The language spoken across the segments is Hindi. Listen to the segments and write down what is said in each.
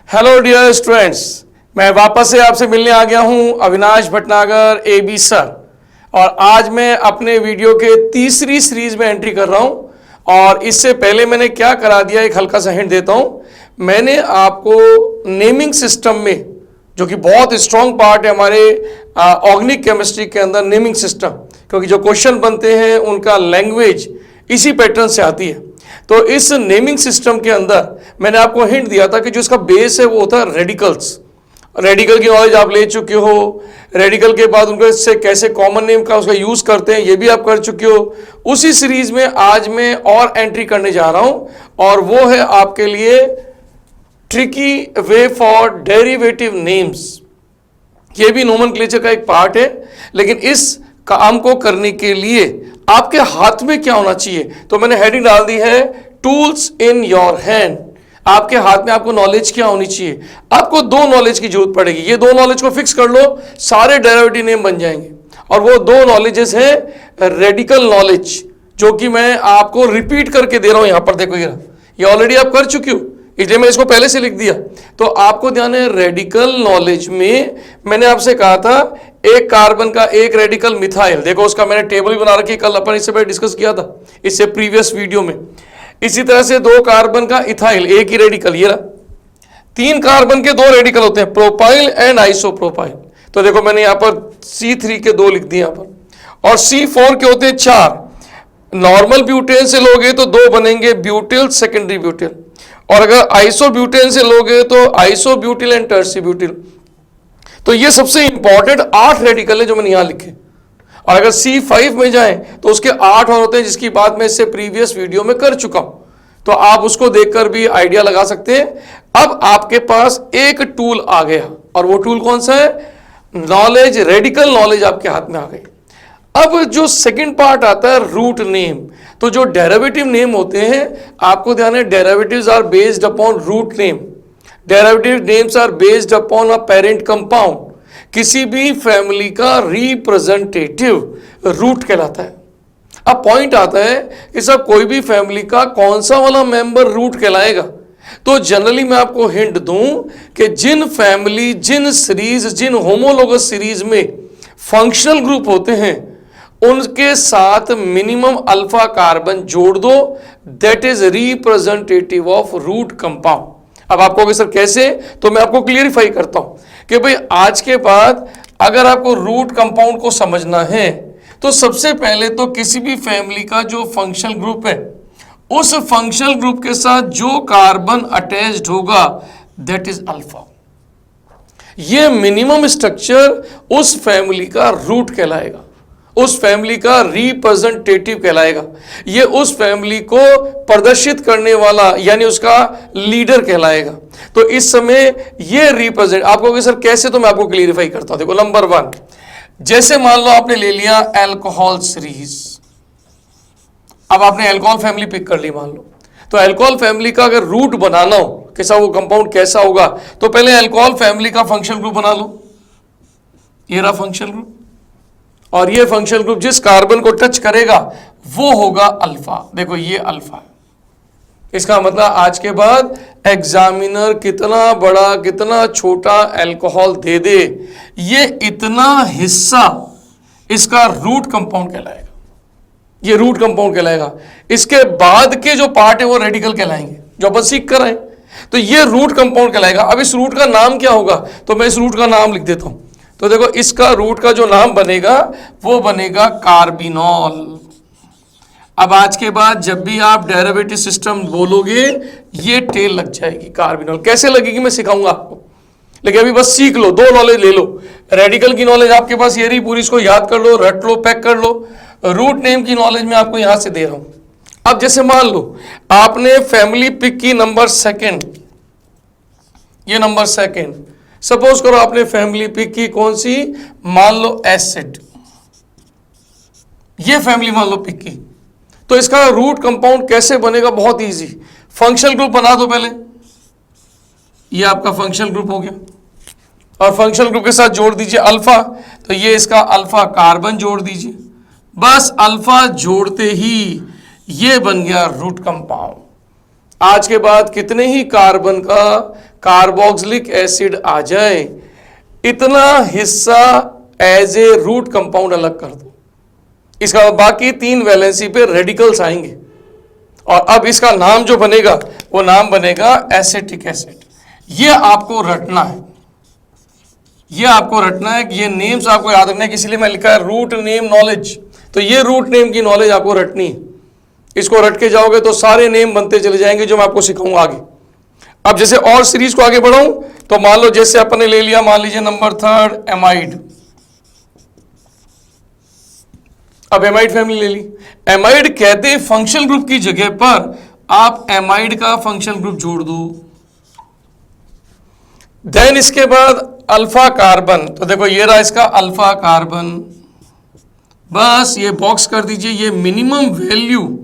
हेलो डियर स्टूडेंट्स, मैं वापस से आपसे मिलने आ गया हूं, अविनाश भटनागर AB सर। और आज मैं अपने वीडियो के तीसरी सीरीज में एंट्री कर रहा हूं। और इससे पहले मैंने क्या करा दिया, एक हल्का सा हिंट देता हूं। मैंने आपको नेमिंग सिस्टम में, जो कि बहुत स्ट्रॉन्ग पार्ट है हमारे ऑर्गेनिक केमिस्ट्री के अंदर, नेमिंग सिस्टम, क्योंकि जो क्वेश्चन बनते हैं उनका लैंग्वेज इसी पैटर्न से आती है। तो इस नेमिंग सिस्टम के अंदर मैंने आपको हिंट दिया था कि जो इसका बेस है वो होता है रेडिकल्स। रेडिकल की नॉलेज आप ले चुके हो। रेडिकल के बाद उनको इससे कैसे कॉमन नेम का उसका यूज करते हैं ये भी आप कर चुके हो। उसी सीरीज में आज मैं और एंट्री करने जा रहा हूं, और वो है आपके लिए tricky way for derivative names. ये भी नोमेनक्लेचर का एक पार्ट है, लेकिन इस काम को करने के लिए आपके हाथ में क्या होना चाहिए, तो मैंने हेडिंग डाल दी है टूल्स इन योर हैंड। आपके हाथ में आपको नॉलेज क्या होनी चाहिए। आपको दो नॉलेज की जरूरत पड़ेगी। ये दो नॉलेज को फिक्स कर लो, सारे डेरिवेटिव नेम बन जाएंगे। और वो दो नॉलेजेस है रेडिकल नॉलेज, जो कि मैं आपको रिपीट करके दे रहा हूं। यहां पर देखो, ये ऑलरेडी आप कर चुके हो, इसलिए मैंने इसको पहले से लिख दिया। तो आपको ध्यान है, रेडिकल नॉलेज में मैंने आपसे कहा था एक कार्बन का एक रेडिकल मिथाइल। देखो उसका मैंने टेबल भी बना रखी, कल अपन इससे पहले डिस्कस किया था, इससे प्रीवियस वीडियो में। इसी तरह से दो कार्बन का इथाइल, एक ही रेडिकल, ये रहा। तीन कार्बन के दो रेडिकल होते हैं, प्रोपाइल एंड आइसोप्रोपाइल। तो देखो मैंने यहां पर C3 के दो लिख दिए यहां पर। और C4 के होते हैं चार। नॉर्मल ब्यूटेन से लोगे तो दो बनेंगे, ब्यूटिल, सेकेंडरी ब्यूटिल। और अगर आइसोब्यूटेन से लोगे तो आइसोब्यूटिल एंड टर्सीब्यूटिल। तो ये सबसे इंपॉर्टेंट 8 रेडिकल है जो मैंने यहां लिखे। और अगर C5 में जाएं तो उसके 8 और होते हैं, जिसकी बात मैं इससे प्रीवियस वीडियो में कर चुका हूं। तो आप उसको देखकर भी आइडिया लगा सकते हैं। अब आपके पास एक टूल आ गया, और वो टूल कौन सा है? नॉलेज, रेडिकल नॉलेज आपके हाथ में आ गई। अब जो सेकंड पार्ट आता है रूट नेम। तो जो डेरिवेटिव नेम होते हैं, आपको ध्यान है, derivatives are based upon root name. Derivative names are based upon a parent compound. किसी भी फैमिली का रिप्रेजेंटेटिव रूट कहलाता है। अब पॉइंट आता है कि सब कोई भी फैमिली का कौन सा वाला मेंबर रूट कहलाएगा। तो जनरली मैं आपको हिंट दूं कि जिन फैमिली, जिन सीरीज, जिन होमोलोगस सीरीज में फंक्शनल ग्रुप होते हैं, उनके साथ मिनिमम अल्फा कार्बन जोड़ दो, that is representative of root compound. अब आप कहोगे सर कैसे, तो मैं आपको क्लियरिफाई करता हूं कि भाई आज के बाद अगर आपको रूट कंपाउंड को समझना है तो सबसे पहले तो किसी भी फैमिली का जो फंक्शनल ग्रुप है, उस फंक्शनल ग्रुप के साथ जो कार्बन अटैच्ड होगा, दैट इज अल्फा। ये मिनिमम स्ट्रक्चर उस फैमिली का रूट कहलाएगा, उस फैमिली का रिप्रेजेंटेटिव कहलाएगा। ये उस फैमिली को प्रदर्शित करने वाला, यानी उसका लीडर कहलाएगा। तो इस समय ये रिप्रेजेंट, आप कहोगे सर कैसे, तो मैं आपको क्लियरिफाई करता हूं। देखो नंबर 1, जैसे मान लो आपने ले लिया अल्कोहल सीरीज। अब आपने अल्कोहल फैमिली पिक कर ली मान लो। तो अल्कोहल फैमिली का अगर रूट बनाना हो, कैसा वो कंपाउंड कैसा होगा, तो पहले अल्कोहल फैमिली का फंक्शनल ग्रुप बना लो। ये रहा फंक्शनल ग्रुप, और ये फंक्शनल ग्रुप जिस कार्बन को टच करेगा वो होगा अल्फा। देखो ये अल्फा है। इसका मतलब आज के बाद एग्जामिनर कितना बड़ा कितना छोटा अल्कोहल दे दे, ये इतना हिस्सा इसका रूट कंपाउंड कहलाएगा। ये रूट कंपाउंड कहलाएगा। इसके बाद के जो पार्ट है वो रेडिकल कहलाएंगे, जो अपन सीख कर रहे हैं। तो ये रूट कंपाउंड कहलाएगा। अब इस रूट का नाम क्या होगा, तो मैं इस रूट का नाम लिख देता हूं। तो देखो इसका रूट का जो नाम बनेगा वो बनेगा कार्बिनॉल। अब आज के बाद जब भी आप डेरिवेटिव सिस्टम बोलोगे, ये टेल लग जाएगी कार्बिनॉल। कैसे लगेगी मैं सिखाऊंगा आपको, लेकिन अभी बस सीख लो, दो नॉलेज ले लो। रेडिकल की नॉलेज आपके पास ये रही पूरी, इसको याद कर लो, रट लो, पैक कर लो। रूट नेम की नॉलेज मैं आपको यहां से दे रहा हूं। अब जैसे मान लो आपने फैमिली पिक की नंबर 2, ये नंबर 2। सपोज करो आपने फैमिली पिक की कौन सी, मान लो एसिड। ये फैमिली मान लो पिक की, तो इसका रूट कंपाउंड कैसे बनेगा, बहुत इजी। फंक्शनल ग्रुप बना दो पहले। ये आपका फंक्शनल ग्रुप हो गया, और फंक्शनल ग्रुप के साथ जोड़ दीजिए अल्फा। तो ये इसका अल्फा कार्बन जोड़ दीजिए। बस अल्फा जोड़ते ही ये बन गया रूट कंपाउंड। आज के बाद कितने ही कार्बन का कार्बोक्सिलिक एसिड आ जाए, इतना हिस्सा एज ए रूट कंपाउंड अलग कर दो। इसका बाकी 3 वैलेंसी पे रेडिकल्स आएंगे और अब इसका नाम जो बनेगा वो नाम बनेगा एसिटिक एसिड। ये आपको रटना है, ये आपको रटना है कि ये नेम्स आपको याद रखना है, इसलिए मैं लिखा है रूट नेम नॉलेज। तो ये रूट नेम की नॉलेज आपको रटनी है। इसको रट के जाओगे तो सारे नेम बनते चले जाएंगे जो मैं आपको सिखाऊंगा आगे। अब जैसे और सीरीज को आगे बढ़ाऊं तो मान लो जैसे अपन ने ले लिया, मान लीजिए नंबर 3 एमाइड। अब एमाइड फैमिली ले ली। एमाइड कहते हैं फंक्शनल ग्रुप की जगह पर आप एमाइड का फंक्शनल ग्रुप जोड़ दो। देन इसके बाद अल्फा कार्बन, तो देखो ये रहा इसका अल्फा कार्बन। बस ये बॉक्स कर दीजिए, ये मिनिमम वैल्यू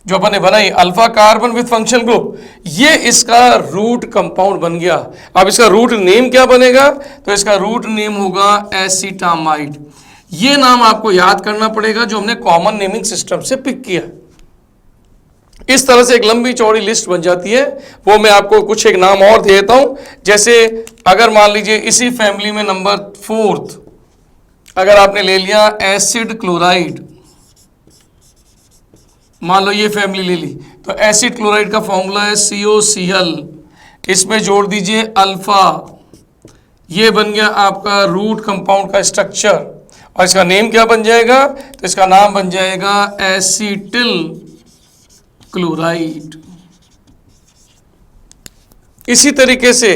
जो अपन ने बनाई alpha carbon with functional group, ये इसका रूट कंपाउंड बन गया। अब इसका रूट नेम क्या बनेगा, तो इसका रूट नेम होगा एसिटामाइड। ये नाम आपको याद करना पड़ेगा जो हमने कॉमन नेमिंग सिस्टम से पिक किया। इस तरह से एक लंबी चौड़ी लिस्ट बन जाती है। वो मैं आपको कुछ एक नाम और दे देता हूं। जैसे अगर मान लीजिए इसी फैमिली में नंबर 4 अगर आपने ले लिया एसिड क्लोराइड, मान लो ये फैमिली ले ली, तो एसिड क्लोराइड का फॉर्मूला है COCl। इसमें जोड़ दीजिए अल्फा, ये बन गया आपका रूट कंपाउंड का स्ट्रक्चर। और इसका नेम क्या बन जाएगा, तो इसका नाम बन जाएगा एसिटिल क्लोराइड। इसी तरीके से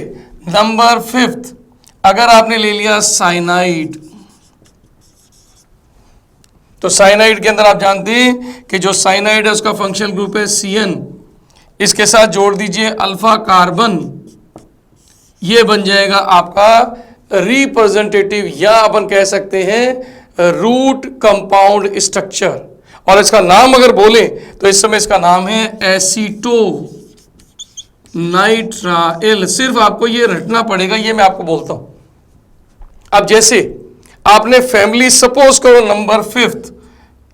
नंबर 5 अगर आपने ले लिया साइनाइड, तो साइनाइड के अंदर आप जानते हैं कि जो साइनाइड है उसका फंक्शनल ग्रुप है CN। इसके साथ जोड़ दीजिए अल्फा कार्बन, ये बन जाएगा आपका रिप्रेजेंटेटिव या अपन कह सकते हैं रूट कंपाउंड स्ट्रक्चर। और इसका नाम अगर बोले तो इस समय इसका नाम है एसीटो नाइट्राइल। सिर्फ आपको ये रटना पड़ेगा, ये मैं आपको बोलता हूं। अब जैसे आपने फैमिली सपोज करो नंबर 5,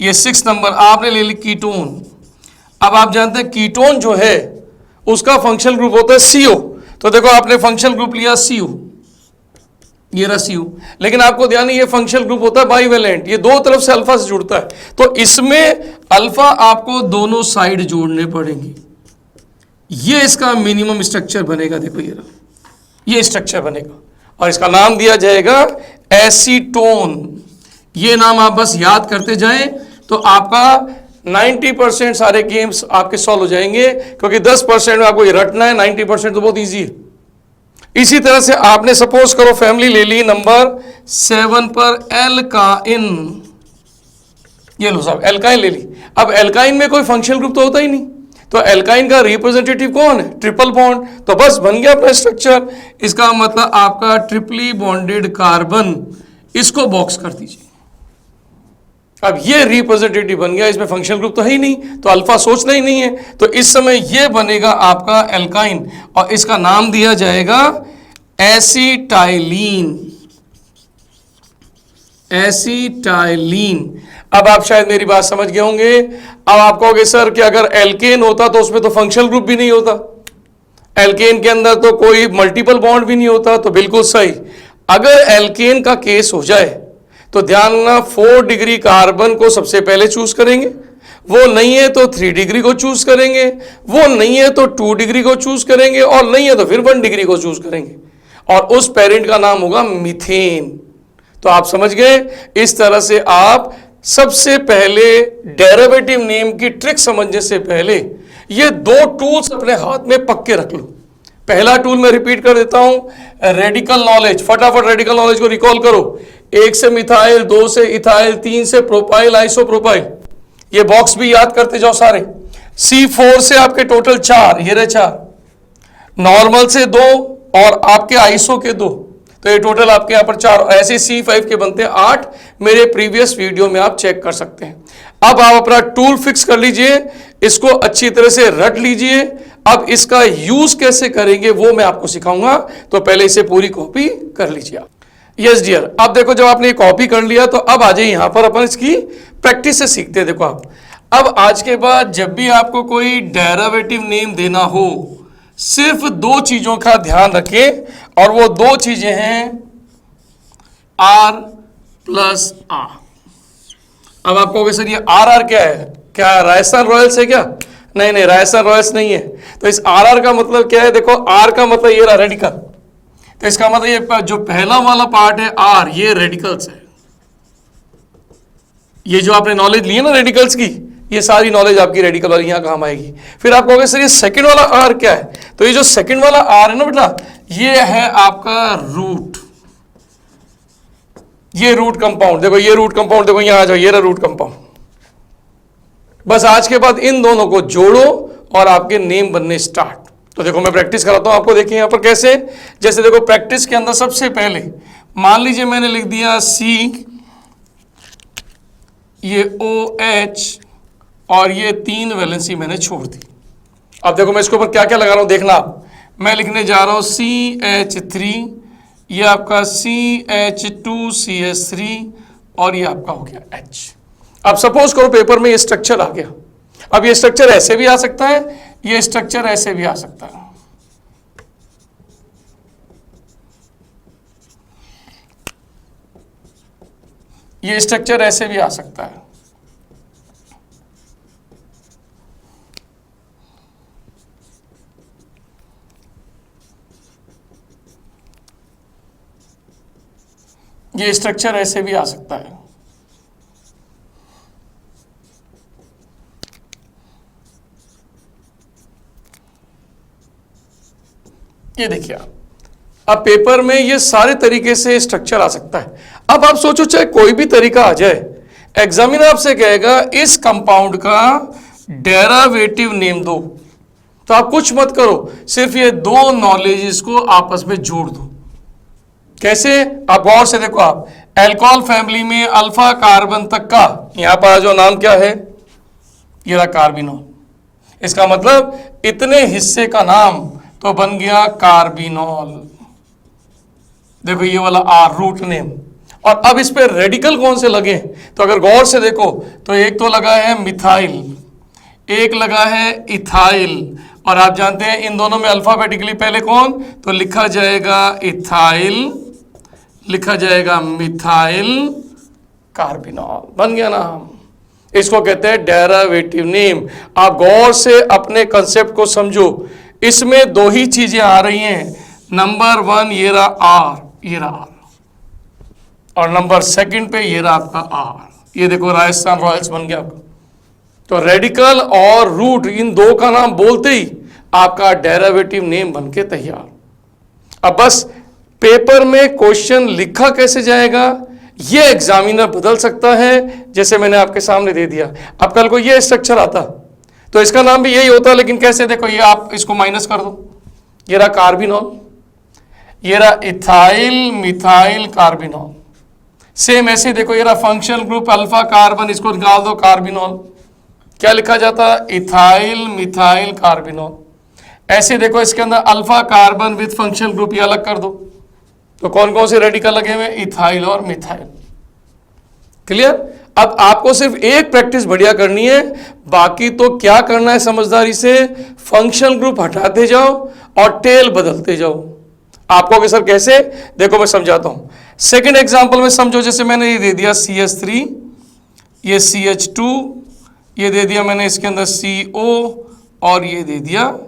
ये 6 नंबर आपने ले ली कीटोन। अब आप जानते हैं कीटोन जो है उसका फंक्शनल ग्रुप होता है CO। तो देखो आपने फंक्शनल ग्रुप लिया CO, ये रहा CO, लेकिन आपको ध्यान है ये फंक्शनल ग्रुप होता है बाइवेलेंट, ये दो तरफ से अल्फा से जुड़ता है। तो इसमें अल्फा आपको दोनों साइड जोड़ने पड़ेंगे, ये इसका मिनिमम स्ट्रक्चर बनेगा। देखो ये रहा, ये स्ट्रक्चर बनेगा और इसका नाम दिया जाएगा एसीटोन। ये नाम आप बस याद करते जाएं तो आपका 90% सारे गेम्स आपके सॉल्व हो जाएंगे, क्योंकि 10% में आपको ये रटना है, 90% तो बहुत इजी है। इसी तरह से आपने सपोज करो फैमिली ले ली नंबर 7 पर एल्काइन, ये लो साहब एल्काइन ले ली। अब एल्काइन में कोई फंक्शनल ग्रुप तो होता ही नहीं, तो एल्काइन का रिप्रेजेंटेटिव कौन है, ट्रिपल बॉन्ड। तो बस बन गया अपना स्ट्रक्चर। इसका मतलब आपका ट्रिपली बॉन्डेड कार्बन, इसको बॉक्स कर दीजिए। अब ये रिप्रेजेंटेटिव बन गया, इसमें फंक्शनल ग्रुप तो है ही नहीं, तो अल्फा सोचना ही नहीं है। तो इस समय ये बनेगा आपका एल्काइन और इसका नाम दिया जाएगा एसिटाइलीन। एसिटाइलीन। अब आप शायद मेरी बात समझ गए होंगे। अब आप कहोगे सर कि अगर एल्केन होता तो उसमें तो फंक्शनल ग्रुप भी नहीं होता, एल्केन के अंदर तो कोई मल्टीपल बॉन्ड भी नहीं होता। तो बिल्कुल सही, अगर एल्केन का केस हो जाए तो ध्यान रखना 4 डिग्री कार्बन को सबसे पहले चूज करेंगे, वो नहीं है तो 3 डिग्री को चूज करेंगे, वो नहीं है तो 2 डिग्री को चूज करेंगे, और नहीं है तो फिर 1 डिग्री को चूज करेंगे, और उस पेरेंट का नाम होगा मीथेन। तो आप समझ गए। इस तरह से आप सबसे पहले डेरिवेटिव नेम की ट्रिक समझने से पहले ये 2 टूल्स अपने हाथ में पक्के रख लो। पहला टूल मैं रिपीट कर देता हूं, रेडिकल नॉलेज। फटाफट रेडिकल नॉलेज को रिकॉल करो। 1 से मिथाइल, 2 से इथाइल, 3 से प्रोपाइल आइसोप्रोपाइल, ये बॉक्स भी याद करते जाओ सारे। C4 से आपके टोटल 4, ये रहे 4, नॉर्मल से 2 और आपके आइसो के 2, तो ये टोटल आपके यहाँ पर 4। ऐसे C5 के बनते हैं 8। मेरे प्रीवियस वीडियो में आप चेक कर सकते हैं। अब आप अपना टूल फिक्स कर लीजिए, इसको अच्छी तरह से रट लीजिए। अब इसका यूज कैसे करेंगे वो मैं आपको सिखाऊंगा, तो पहले इसे पूरी कॉपी कर लीजिए आप। यस डियर, अब देखो जब आपने कॉपी कर लिया तो अब आ जाइए यहाँ पर अपन इसकी प्रैक्टिस से सीखते हैं। देखो अब आज के बाद जब भी आपको कोई डेरिवेटिव नेम देना हो, सिर्फ दो चीजों का ध्यान रखें और वो दो चीजें हैं आर प्लस आर। अब आप कहोगे सर ये आर आर क्या है, क्या राजस्थान रॉयल्स है क्या? नहीं नहीं, राजस्थान रॉयल्स नहीं है। तो इस आर आर का मतलब क्या है? देखो आर का मतलब ये रहा रेडिकल, तो इसका मतलब ये जो पहला वाला पार्ट है आर, ये रेडिकल्स है। ये जो आपने नॉलेज ली है ना रेडिकल्स की, ये सारी नॉलेज आपकी रेडिकल वाली यहां काम आएगी। फिर आप कहोगे सर ये सेकंड वाला आर क्या है? तो ये जो सेकंड वाला आर है ना बेटा, ये है आपका रूट, ये रूट कंपाउंड। देखो ये रूट कंपाउंड, देखो यहां आ जाओ, ये रहा रूट कंपाउंड। बस आज के बाद इन दोनों को जोड़ो और आपके नेम बनने स्टार्ट। तो देखो मैं प्रैक्टिस कराता हूं आपको, देखिए यहां पर कैसे। जैसे देखो प्रैक्टिस के अंदर सबसे पहले मान लीजिए मैंने लिख दिया सी, ये OH और ये 3 वैलेंसी मैंने छोड़ दी। अब देखो मैं इसके ऊपर क्या क्या लगा रहा हूं, देखना आप। मैं लिखने जा रहा हूं CH3, ये आपका CH2CH3 और ये आपका हो गया H। अब सपोज करो पेपर में ये स्ट्रक्चर आ गया। अब ये स्ट्रक्चर ऐसे भी आ सकता है, ये स्ट्रक्चर ऐसे भी आ सकता है। ये स्ट्रक्चर ऐसे भी आ सकता है। ये स्ट्रक्चर ऐसे भी आ सकता है। ये देखिए अब पेपर में ये सारे तरीके से स्ट्रक्चर आ सकता है। अब आप सोचो चाहे कोई भी तरीका आ जाए, एग्जामिनर आपसे कहेगा इस कंपाउंड का डेरिवेटिव नेम दो, तो आप कुछ मत करो, सिर्फ ये दो नॉलेजेस को आपस में जोड़ दो। कैसे? आप गौर से देखो, आप अल्कोहल फैमिली में अल्फा कार्बन तक का यहां पर जो नाम क्या है, ये रहा कार्बिनॉल। इसका मतलब इतने हिस्से का नाम तो बन गया कार्बिनॉल। देखो ये वाला आर रूट नेम। और अब इस पे रेडिकल कौन से लगे, तो अगर गौर से देखो तो एक तो लगा है मिथाइल, एक लगा है इथाइल, और आप जानते हैं इन दोनों में अल्फाबेटिकली पहले कौन, तो लिखा जाएगा इथाइल, लिखा जाएगा मिथाइल कार्बिनॉल। बन गया नाम। इसको कहते हैं डेरिवेटिव नेम। आप गौर से अपने कंसेप्ट को समझो। इसमें दो ही चीजें आ रही हैं, नंबर 1 ये रहा आर, ये रहा आर, और नंबर 2 पे ये रहा आपका आर। ये देखो राजस्थान रॉयल्स बन गया आपका। तो रेडिकल और रूट इन दो का नाम बोलते ही आपका डेरिवेटिव नेम बन के तैयार। अब बस पेपर में क्वेश्चन लिखा कैसे जाएगा ये एग्जामिनर बदल सकता है, जैसे मैंने आपके सामने दे दिया। अब कल को ये स्ट्रक्चर आता तो इसका नाम भी यही होता, लेकिन कैसे? देखो ये आप इसको माइनस कर दो, ये रहा कार्बिनॉल, ये रहा इथाइल मिथाइल कार्बिनॉल। सेम ऐसे देखो ये रहा फंक्शनल ग्रुप अल्फा कार्बन, इसको निकाल दो कार्बिनॉल, क्या लिखा जाता? Ethyl methyl carbinol. ऐसे देखो इसके अंदर alpha carbon with functional group, ये अलग कर दो, तो कौन कौन से रेडिकल लगे हुए? इथाइल और मिथाइल। क्लियर? अब आपको सिर्फ एक प्रैक्टिस बढ़िया करनी है, बाकी तो क्या करना है समझदारी से, फंक्शनल ग्रुप हटाते जाओ और टेल बदलते जाओ। आपको सर कैसे? देखो मैं समझाता हूं। सेकंड एग्जांपल में समझो, जैसे मैंने ये दे दिया CH3, ये CH2, ये दे दिया मैंने इसके अंदर CO, और ये दे दिया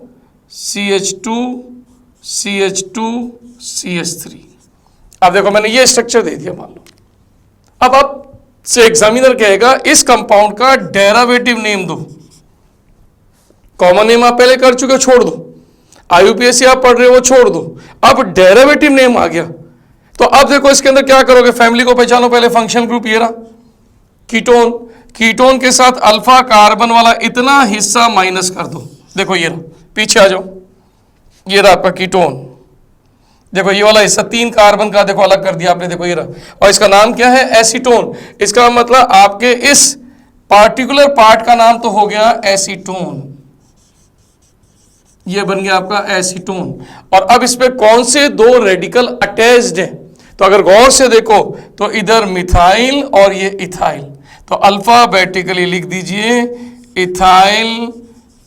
CH2 CH2 CH3। अब देखो मैंने ये स्ट्रक्चर दे दिया मान लो। अब आप से एग्जामिनर कहेगा इस कंपाउंड का डेरिवेटिव नेम दो। कॉमन नेम आप पहले कर चुके, छोड़ दो। IUPAC आप पढ़ रहे हो वो छोड़ दो। अब डेरिवेटिव नेम आ गया, तो अब देखो इसके अंदर क्या करोगे? फैमिली को पहचानो पहले। फंक्शन ग्रुप ये रहा कीटोन, कीटोन के साथ अल्फा कार्बन वाला इतना हिस्सा माइनस कर दो। देखो ये रहा, पीछे आ जाओ, ये रहा आपका कीटोन। देखो ये वाला हिस्सा 3 कार्बन का देखो अलग कर दिया आपने, देखो ये रहा, और इसका नाम क्या है? एसीटोन। इसका मतलब आपके इस पार्टिकुलर पार्ट का नाम तो हो गया एसीटोन, ये बन गया आपका एसीटोन। और अब इस पे कौन से दो रेडिकल अटैच्ड हैं? तो अगर गौर से देखो तो इधर मिथाइल और ये इथाइल, तो अल्फाबेटिकली लिख दीजिए इथाइल,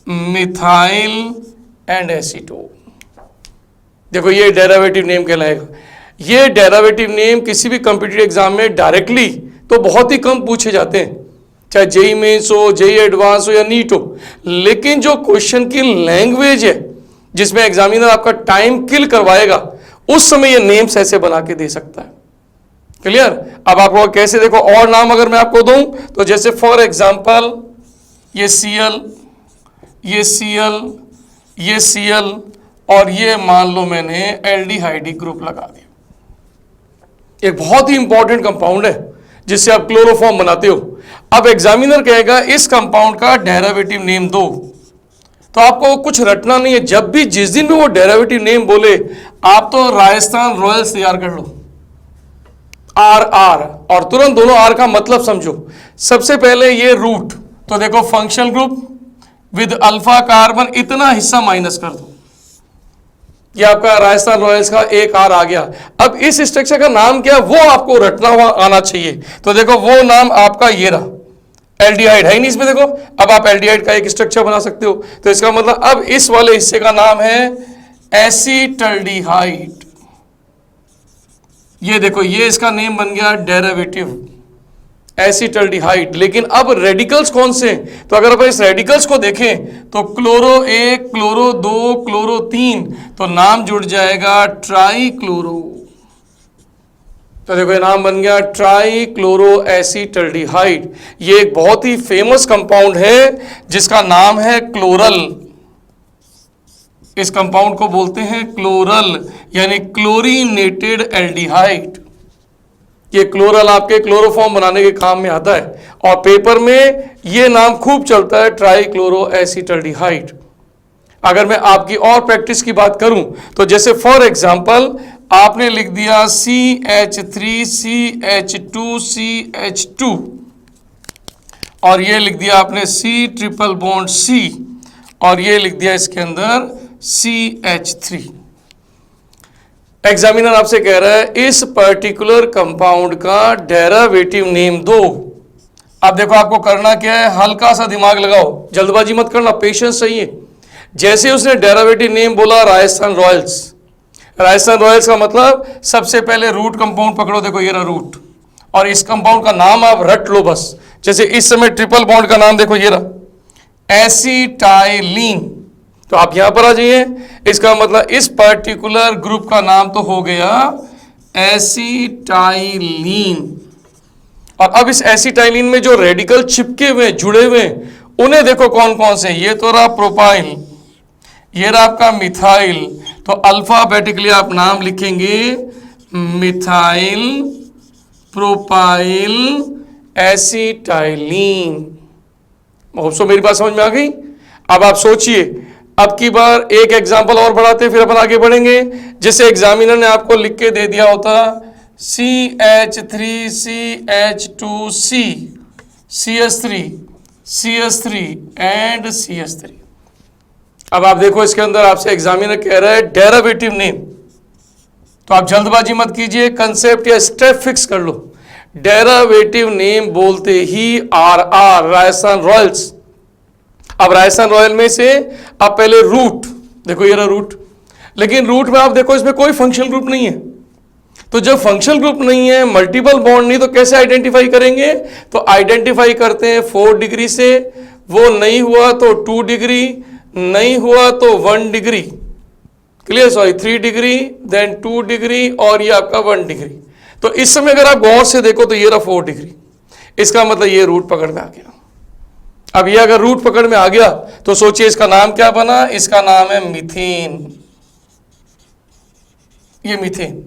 मिथाइल एंड एसीटोन। देखो ये डेरिवेटिव नेम कहलाएगा। ये डेरिवेटिव नेम किसी भी कॉम्पिटिटिव एग्जाम में डायरेक्टली तो बहुत ही कम पूछे जाते हैं, चाहे जेई मेंस हो, जेई एडवांस हो या नीट हो, लेकिन जो क्वेश्चन की लैंग्वेज है जिसमें एग्जामिनर आपका टाइम किल करवाएगा, उस समय ये नेम्स ऐसे बना के दे सकता है। क्लियर? अब आप लोग कैसे, देखो और नाम अगर मैं आपको दूं तो जैसे फॉर एग्जांपल ये Cl, ये Cl, ये Cl और ये मान लो मैंने एल्डिहाइडिक ग्रुप लगा दिया। एक बहुत ही इंपॉर्टेंट कंपाउंड है जिससे आप क्लोरोफॉर्म बनाते हो। अब एग्जामिनर कहेगा इस कंपाउंड का डेरिवेटिव नेम दो, तो आपको कुछ रटना नहीं है। जब भी जिस दिन भी वो डेरिवेटिव नेम बोले, आप तो राजस्थान रॉयल्स तैयार कर लो, आर आर, और तुरंत दोनों आर का मतलब समझो। सबसे पहले ये रूट, तो देखो functional group with alpha carbon, इतना हिस्सा माइनस कर दो, ये आपका राजस्थान रॉयल्स का एक आर आ गया। अब इस स्ट्रक्चर का नाम क्या है वो आपको रटना हुआ आना चाहिए। तो देखो वो नाम आपका ये रहा, एल्डिहाइड है नहीं इसमें, देखो अब आप एल्डिहाइड का एक स्ट्रक्चर बना सकते हो। तो इसका मतलब अब इस वाले हिस्से का नाम है एसीटल्डिहाइड। ये देखो ये इसका नेम बन गया डेरिवेटिव एसीटल्डिहाइड। लेकिन अब रेडिकल्स कौन से, तो अगर अपन इस रेडिकल्स को देखें तो क्लोरो 1, क्लोरो 2, क्लोरो 3, तो नाम जुड़ जाएगा ट्राई क्लोरो। तो देखो ये नाम बन गया ट्राई क्लोरो एसीटल्डिहाइड। ये एक बहुत ही फेमस कंपाउंड है जिसका नाम है क्लोरल। इस कंपाउंड को बोलते हैं क्लोरल, यानी क्लोरीनेटेड एल्डिहाइड। ये क्लोरल आपके क्लोरोफॉर्म बनाने के काम में आता है और पेपर में ये नाम खूब चलता है, ट्राई क्लोरो एसीटल्डिहाइड। अगर मैं आपकी और प्रैक्टिस की बात करूं तो जैसे फॉर एग्जांपल आपने लिख दिया CH3 CH2 CH2 और ये लिख दिया आपने C ट्रिपल बॉन्ड C और ये लिख दिया इसके अंदर CH3। एग्जामिनर आपसे कह रहा है इस पर्टिकुलर कंपाउंड का डेरिवेटिव नेम दो। अब देखो आपको करना क्या है, हल्का सा दिमाग लगाओ, जल्दबाजी मत करना, पेशेंस चाहिए। जैसे उसने डेरिवेटिव नेम बोला राजस्थान रॉयल्स, राजस्थान रॉयल्स का मतलब सबसे पहले रूट कंपाउंड पकड़ो, देखो ये रहा रूट, और इस कंपाउंड का नाम आप रट लो बस। जैसे इस समय ट्रिपल बॉन्ड का नाम देखो ये रहा एसीटाइलिन, तो आप यहां पर आ जाइए। इसका मतलब इस पर्टिकुलर ग्रुप का नाम तो हो गया एसीटाइलिन। और अब इस एसीटाइलिन में जो रेडिकल चिपके हुए जुड़े हुए उन्हें देखो कौन कौन से, ये तो रहा प्रोपाइल, ये रहा आपका मिथाइल। तो अल्फाबेटिकली आप नाम लिखेंगे methyl, propyl, acetylene. Hope so मेरी बात समझ में आ गई। अब आप सोचिए, अब की बार एक एग्जांपल और बढ़ाते फिर अपन आगे बढ़ेंगे। जैसे एग्जामिनर ने आपको लिख के दे दिया होता CH3 CH2C CH3 CH3 and CH3। अब आप देखो इसके अंदर आपसे एग्जामिनर कह रहा है डेरिवेटिव नेम, तो आप जल्दबाजी मत कीजिए, कंसेप्ट या स्टेप फिक्स कर लो। डेरिवेटिव नेम बोलते ही आर राजस्थान रॉयल्स। अब राजस्थान रॉयल में से आप पहले रूट, देखो ये रहा रूट, लेकिन रूट में आप देखो इसमें कोई फंक्शनल ग्रुप नहीं है। तो जब फंक्शनल ग्रुप नहीं है, मल्टीपल बॉन्ड नहीं, तो कैसे आइडेंटिफाई करेंगे, तो आइडेंटिफाई करते हैं 4 डिग्री से, वो नहीं हुआ तो 2 डिग्री, नहीं हुआ तो 1 degree, clear, sorry 3 degree, then 2 degree और ये आपका 1 डिग्री। तो इस समय अगर आप गौर से देखो तो ये रहा 4 डिग्री, इसका मतलब ये रूट पकड़ में आ गया। अब ये अगर रूट पकड़ में आ गया तो सोचिए इसका नाम क्या बना, इसका नाम है मीथेन, ये मीथेन।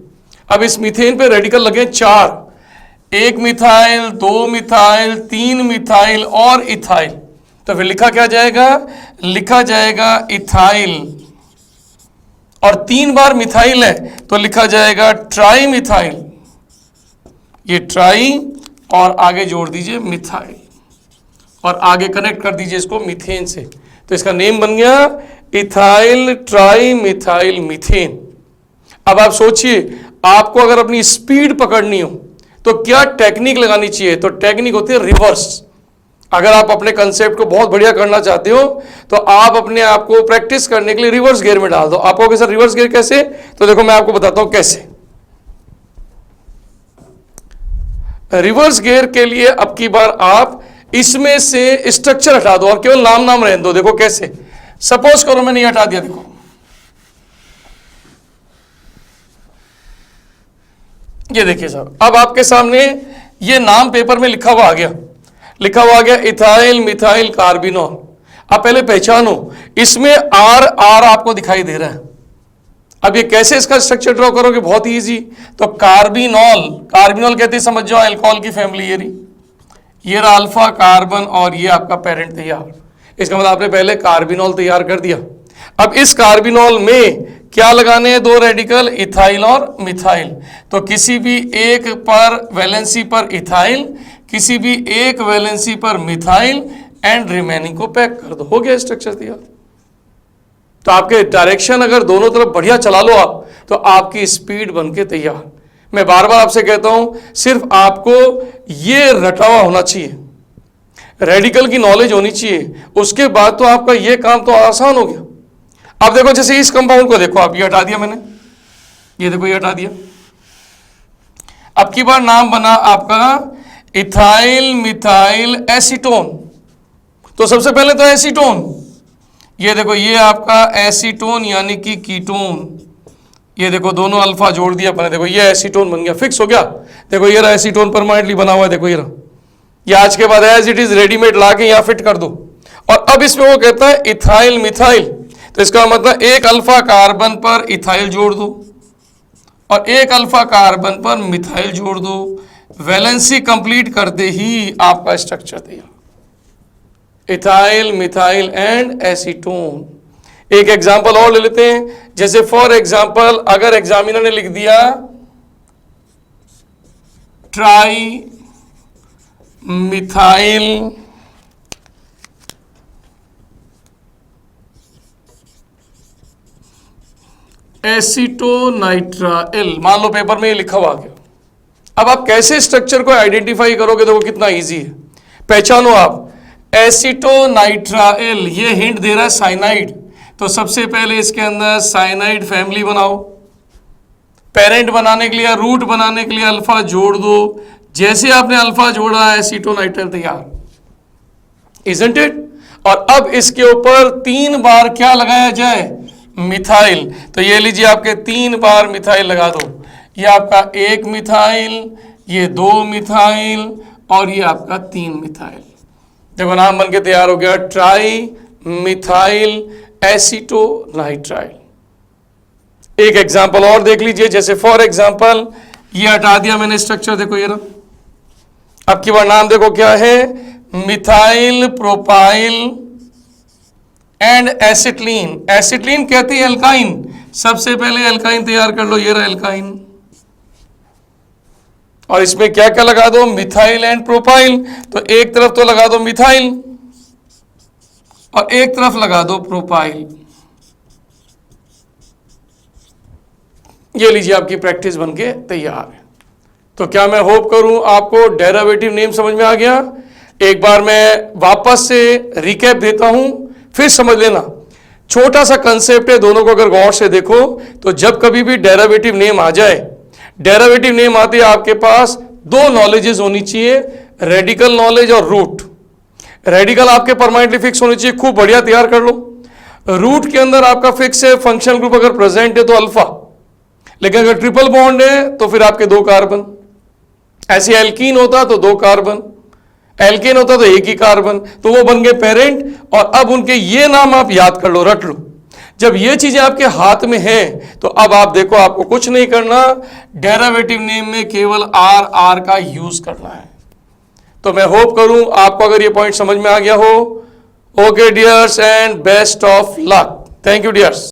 अब इस मीथेन पे रेडिकल लगे 4, 1 मिथाइल, 2 मिथाइल, 3 मिथाइल और इथाइल। तो फिर लिखा क्या जाएगा, लिखा जाएगा इथाइल, और 3 बार मिथाइल है तो लिखा जाएगा ट्राई मिथाइल, ये ट्राई और आगे जोड़ दीजिए मिथाइल और आगे कनेक्ट कर दीजिए इसको मीथेन से। तो इसका नेम बन गया इथाइल ट्राई मिथाइल मीथेन। अब आप सोचिए, आपको अगर अपनी स्पीड पकड़नी हो तो क्या टेक्निक लगानी चाहिए? तो टेक्निक होती है रिवर्स। अगर आप अपने कंसेप्ट को बहुत बढ़िया करना चाहते हो तो आप अपने आप को प्रैक्टिस करने के लिए रिवर्स गियर में डाल दो। आप कहोगे सर रिवर्स गियर कैसे? तो देखो मैं आपको बताता हूं कैसे। रिवर्स गियर के लिए अब की बार आप इसमें से स्ट्रक्चर हटा दो और केवल नाम नाम रहने दो। देखो कैसे, सपोज करो मैंने ये हटा दिया, देखो ये देखिए साहब, अब आपके सामने ये नाम पेपर में लिखा हुआ आ गया, इथाइल मिथाइल कार्बिनॉल। आप पहले पहचानो, इसमें आर आर आपको दिखाई दे रहा है। अब ये कैसे इसका स्ट्रक्चर ड्रॉ करोगे? बहुत ही इजी। तो कार्बिनॉल कहते हैं, समझ जाओ अल्कोहल की फैमिली। ये रहा अल्फा कार्बन और ये आपका पेरेंट तैयार। इसका मतलब आपने पहले कार्बिनॉल तैयार कर दिया। अब इस कार्बिनॉल में क्या लगाने हैं? दो रेडिकल, इथाइल और मिथाइल। तो किसी भी एक पर वैलेंसी पर इथाइल, किसी भी एक वैलेंसी पर मिथाइल एंड रिमेनिंग को पैक कर दो। हो गया स्ट्रक्चर तैयार। तो आपके डायरेक्शन अगर दोनों तरफ बढ़िया चला लो आप, तो आपकी स्पीड बन के तैयार। मैं बार बार आपसे कहता हूं, सिर्फ आपको ये रटा हुआ होना चाहिए, रेडिकल की नॉलेज होनी चाहिए, उसके बाद तो आपका ये काम तो आसान हो गया। अब देखो जैसे इस कंपाउंड को देखो, आप ये हटा दिया मैंने, ये देखो ये हटा दिया। अब की बार नाम बना आपका इथाइल मिथाइल एसीटोन। तो सबसे पहले तो एसीटोन, ये देखो ये आपका एसीटोन यानी कि कीटोन। ये देखो दोनों अल्फा जोड़ दिया अपने, देखो ये एसीटोन बन गया, फिक्स हो गया। देखो ये रहा एसीटोन परमानेंटली बना हुआ है, देखो ये रहा। ये आज के बाद एज इट इज रेडीमेड ला के यहाँ फिट कर दो। और अब इसमें वो कहता है इथाइल मिथाइल, तो इसका मतलब एक अल्फा कार्बन पर इथाइल जोड़ दो और एक अल्फा कार्बन पर मिथाइल जोड़ दो। वैलेंसी कंप्लीट करते ही आपका स्ट्रक्चर तैयार, इथाइल मिथाइल एंड एसीटोन। एक एग्जांपल और ले लेते हैं, जैसे फॉर एग्जांपल अगर एग्जामिनर ने लिख दिया ट्राई मिथाइल एसीटोनाइट्राइल, मान लो पेपर में ये लिखा हुआ आ गया। अब आप कैसे स्ट्रक्चर को आइडेंटिफाई करोगे? देखो कितना इजी है, पहचानो आप एसीटोनाइट्राइल, ये हिंट दे रहा है साइनाइड। तो सबसे पहले इसके अंदर साइनाइड फैमिली बनाओ, पेरेंट बनाने के लिए, रूट बनाने के लिए अल्फा जोड़ दो। जैसे आपने अल्फा जोड़ा एसीटोनाइट्राइल तैयार, इजंट इट? और अब इसके ऊपर 3 बार क्या लगाया जाए? मिथाइल। तो ये लीजिए आपके 3 बार मिथाइल लगा दो। ये आपका 1 मिथाइल, ये 2 मिथाइल और ये आपका 3 मिथाइल। देखो नाम बन के तैयार हो गया, ट्राई मिथाइल एसीटोनाइट्राइल। एक एग्जांपल और देख लीजिए, जैसे फॉर एग्जांपल ये हटा दिया मैंने स्ट्रक्चर, देखो ये रहा। अब की बार नाम देखो क्या है, methyl propyl and acetylene. Acetylene कहती है एल्काइन, सबसे पहले एल्काइन तैयार कर लो, ये रहा एल्काइन। और इसमें क्या क्या लगा दो? Methyl and propyl. तो एक तरफ तो लगा दो मिथाइल और एक तरफ लगा दो प्रोपाइल। ये लीजिए आपकी प्रैक्टिस बनके तैयार है। तो क्या मैं होप करूं आपको डेरिवेटिव नेम समझ में आ गया? एक बार मैं वापस से रिकैप देता हूं, फिर समझ लेना। छोटा सा कंसेप्ट है, दोनों को अगर गौर से देखो तो जब कभी भी डेरिवेटिव नेम आ जाए, डेरिवेटिव नेम आते ही आपके पास 2 नॉलेजेस होनी चाहिए, रेडिकल नॉलेज और रूट। रेडिकल आपके परमानेंटली फिक्स होनी चाहिए, खूब बढ़िया तैयार कर लो। रूट के अंदर आपका फिक्स है, फंक्शनल ग्रुप अगर प्रेजेंट है तो अल्फा, लेकिन अगर ट्रिपल बॉन्ड है तो फिर आपके 2 कार्बन। ऐसे एल्कीन होता तो 2 कार्बन, एल्केन होता तो 1 ही कार्बन, तो वो बन गए पेरेंट। और अब उनके ये नाम आप याद कर लो, रट लो। जब ये चीजें आपके हाथ में हैं तो अब आप देखो, आपको कुछ नहीं करना, डेरिवेटिव नेम में केवल आर आर का यूज करना है। तो मैं होप करूं आपको अगर ये पॉइंट समझ में आ गया हो। Okay dears and best of luck. Thank you dears.